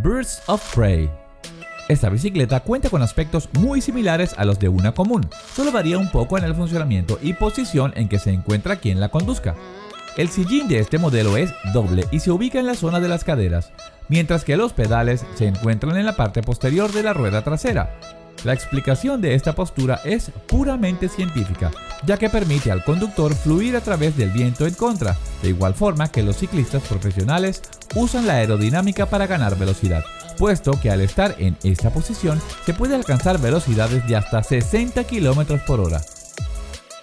Birds of Prey. Esta bicicleta cuenta con aspectos muy similares a los de una común, solo varía un poco en el funcionamiento y posición en que se encuentra quien la conduzca. El sillín de este modelo es doble y se ubica en la zona de las caderas, mientras que los pedales se encuentran en la parte posterior de la rueda trasera. La explicación de esta postura es puramente científica, ya que permite al conductor fluir a través del viento en contra, de igual forma que los ciclistas profesionales usan la aerodinámica para ganar velocidad, puesto que al estar en esta posición se puede alcanzar velocidades de hasta 60 km/h.